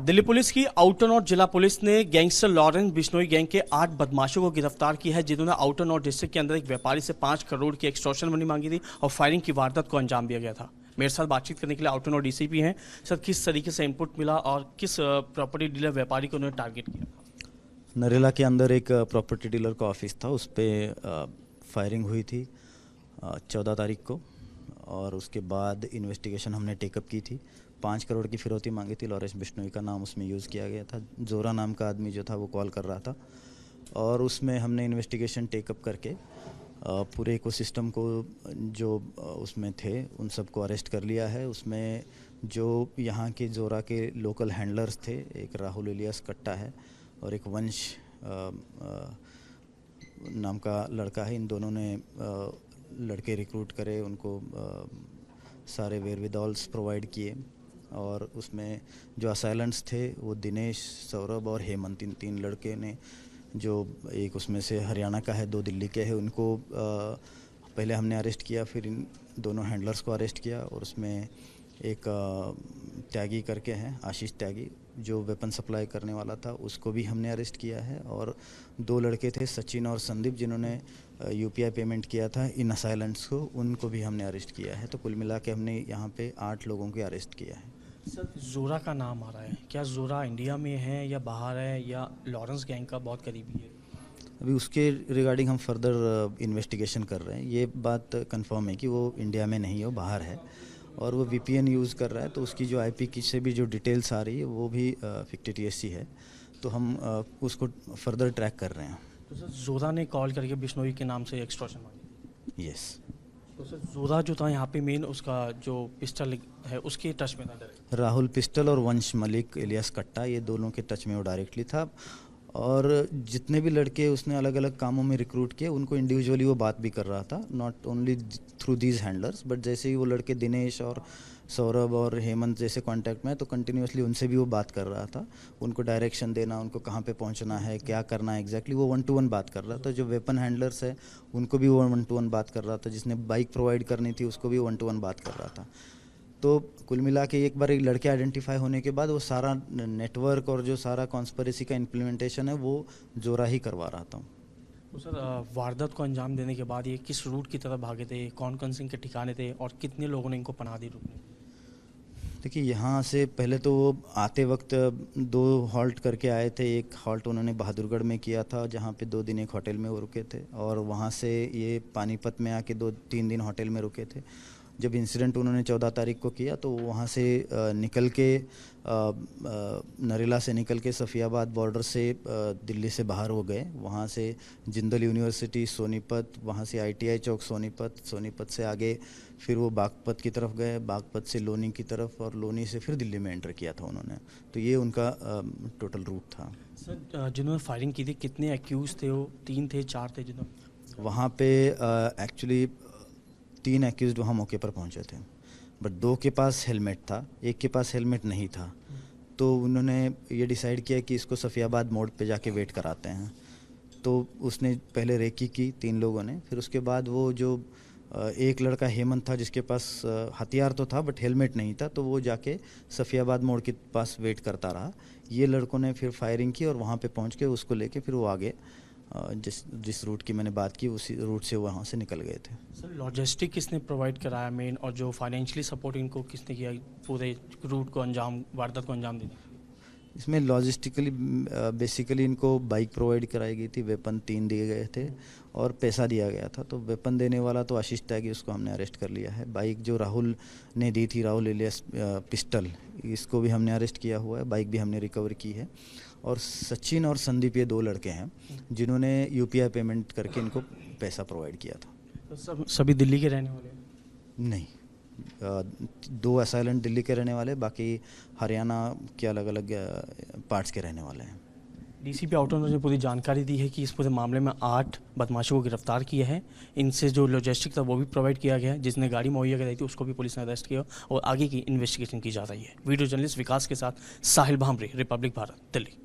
Delhi police की outer north जिला police ने गैंगस्टर लॉरेंस बिश्नोई गैंग के 8 बदमाशों को गिरफ्तार किया है, जिन्होंने आउटर नॉर्थ डिस्ट्रिक्ट के अंदर एक व्यापारी से 5 करोड़ की एक्सटॉर्शन मनी मांगी थी और फायरिंग की वारदात को अंजाम दिया गया था। मेरे साथ बातचीत करने के लिए आउटर नॉर्थ डीसीपी हैं। सर, किस तरीके से इनपुट मिला और किस प्रॉपर्टी डीलर व्यापारी को उन्होंने टारगेट किया था? नरेला के अंदर एक प्रॉपर्टी डीलर का ऑफिस था, उस पर फायरिंग हुई थी 14 तारीख को, और उसके बाद इन्वेस्टिगेशन हमने टेकअप की थी। 5 करोड़ की फिरौती मांगी थी। लॉरेंस बिश्नोई का नाम उसमें यूज़ किया गया था। जोरा नाम का आदमी जो था वो कॉल कर रहा था, और उसमें हमने इन्वेस्टिगेशन टेकअप करके पूरे इकोसिस्टम को जो उसमें थे उन सबको अरेस्ट कर लिया है। उसमें जो यहाँ के जोरा के लोकल हैंडलर्स थे, एक राहुल इलियास कट्टा है और एक वंश नाम का लड़का है। इन दोनों ने लड़के रिक्रूट करे, उनको सारे वेयरविदॉल्स प्रोवाइड किए, और उसमें जो असाइलेंट्स थे वो दिनेश, सौरभ और हेमंत, इन 3 लड़के ने, जो एक उसमें से हरियाणा का है, 2 दिल्ली के हैं, उनको पहले हमने अरेस्ट किया, फिर इन दोनों हैंडलर्स को अरेस्ट किया। और उसमें एक त्यागी करके हैं, आशीष त्यागी, जो वेपन सप्लाई करने वाला था, उसको भी हमने अरेस्ट किया है। और 2 लड़के थे, सचिन और संदीप, जिन्होंने यूपीआई पेमेंट किया था इन असाइलेंट्स को, उनको भी हमने अरेस्ट किया है। तो कुल मिला के हमने यहाँ पे 8 लोगों को अरेस्ट किया है। सर, जोरा का नाम आ रहा है, क्या जोरा इंडिया में है या बाहर है, या लॉरेंस गैंग का बहुत करीबी है? अभी उसके रिगार्डिंग हम फर्दर इन्वेस्टिगेशन कर रहे हैं। ये बात कंफर्म है कि वो इंडिया में नहीं है, वो बाहर है, और वो वीपीएन यूज़ कर रहा है। तो उसकी जो आईपी की से भी जो डिटेल्स आ रही है वो भी fictitious है। तो हम उसको फर्दर ट्रैक कर रहे हैं। तो सर, जोरा ने कॉल करके बिश्नोई के नाम से एक्सटॉर्शन मांगी? यस। तो सर, जोरा जो था यहाँ पे मेन, उसका जो पिस्टल है उसके टच में था डायरेक्ट? राहुल पिस्टल और वंश मलिक इलियास कट्टा, ये दोनों के टच में वो डायरेक्टली था। और जितने भी लड़के उसने अलग अलग कामों में रिक्रूट किए, उनको इंडिविजुअली वो बात भी कर रहा था, not only through these handlers, but जैसे ही वो लड़के दिनेश और सौरभ और हेमंत जैसे कांटेक्ट में, तो कंटिन्यूसली उनसे भी वो बात कर रहा था। उनको डायरेक्शन देना, उनको कहाँ पे पहुँचना है, क्या करना है एग्जैक्टली, वो 1-to-1 बात कर रहा था। जो वेपन हैंडलर्स है उनको भी वो 1-to-1 बात कर रहा था। जिसने बाइक प्रोवाइड करनी थी उसको भी 1-to-1 बात कर रहा था। तो कुल मिला के एक बार एक लड़के आइडेंटिफाई होने के बाद वो सारा नेटवर्क और जो सारा कॉन्स्पिरेसी का इम्प्लीमेंटेशन है वो जोरा ही करवा रहा था। तो सर, वारदात को अंजाम देने के बाद ये किस रूट की तरफ भागे थे, कौन कौन से इनके ठिकाने थे और कितने लोगों ने इनको पनाह दी रुकने? देखिए, यहाँ से पहले तो वो आते वक्त 2 हॉल्ट करके आए थे। एक हॉल्ट उन्होंने बहादुरगढ़ में किया था, जहाँ पे 2 दिन एक होटल में वो रुके थे, और वहाँ से ये पानीपत में आके 2-3 दिन होटल में रुके थे। जब इंसिडेंट उन्होंने 14 तारीख को किया, तो वहाँ से निकल के नरेला से निकल के सफियाबाद बॉर्डर से दिल्ली से बाहर हो गए। वहाँ से जिंदल यूनिवर्सिटी, सोनीपत, वहाँ से ITI चौक सोनीपत, सोनीपत से आगे फिर वो बागपत की तरफ गए, बागपत से लोनी की तरफ, और लोनी से फिर दिल्ली में एंटर किया था उन्होंने। तो ये उनका टोटल रूट था। सर, जिन्होंने फायरिंग की थी, कितने एक्यूज थे? वो 3 थे, 4 थे जिन्होंने? वहाँ पे एक्चुअली 3 एक्यूज्ड वहाँ मौके पर पहुँचे थे, बट 2 के पास हेलमेट था, एक के पास हेलमेट नहीं था। तो उन्होंने ये डिसाइड किया कि इसको सफियाबाद मोड़ पे जाके वेट कराते हैं। तो उसने पहले रेकी की 3 लोगों ने, फिर उसके बाद वो जो एक लड़का हेमंत था, जिसके पास हथियार तो था बट हेलमेट नहीं था, तो वो जाके सफियाबाद मोड़ के पास वेट करता रहा। ये लड़कों ने फिर फायरिंग की और वहाँ पे पहुँच के उसको लेके फिर वो आगे जिस रूट की मैंने बात की उसी रूट से वहाँ से निकल गए थे। सर, लॉजिस्टिक किसने प्रोवाइड कराया मेन, और जो फाइनेंशियली सपोर्ट इनको किसने किया पूरे रूट को अंजाम, वारदात को अंजाम देने? इसमें लॉजिस्टिकली बेसिकली इनको बाइक प्रोवाइड कराई गई थी, वेपन 3 दिए गए थे और पैसा दिया गया था। तो वेपन देने वाला तो आशीष त्यागी, उसको हमने अरेस्ट कर लिया है। बाइक जो राहुल ने दी थी, राहुल इलियास पिस्टल, इसको भी हमने अरेस्ट किया हुआ है। बाइक भी हमने रिकवर की है। और सचिन और संदीप, ये 2 लड़के हैं जिन्होंने UPI पेमेंट करके इनको पैसा प्रोवाइड किया था। तो सभी दिल्ली के रहने वाले? नहीं, 2 असाइलेंट दिल्ली के रहने वाले, बाकी हरियाणा के अलग अलग पार्ट्स के रहने वाले हैं। डीसीपी आउटर ने पूरी जानकारी दी है कि इस पूरे मामले में 8 बदमाशों को गिरफ्तार किया है। इनसे जो लॉजिस्टिक था वो भी प्रोवाइड किया गया है। जिसने गाड़ी मुहैया कराई थी उसको भी पुलिस ने अरेस्ट किया और आगे की इन्वेस्टिगेशन की जा रही है। वीडियो जर्नलिस्ट विकास के साथ साहिल भामरे, रिपब्लिक भारत, दिल्ली।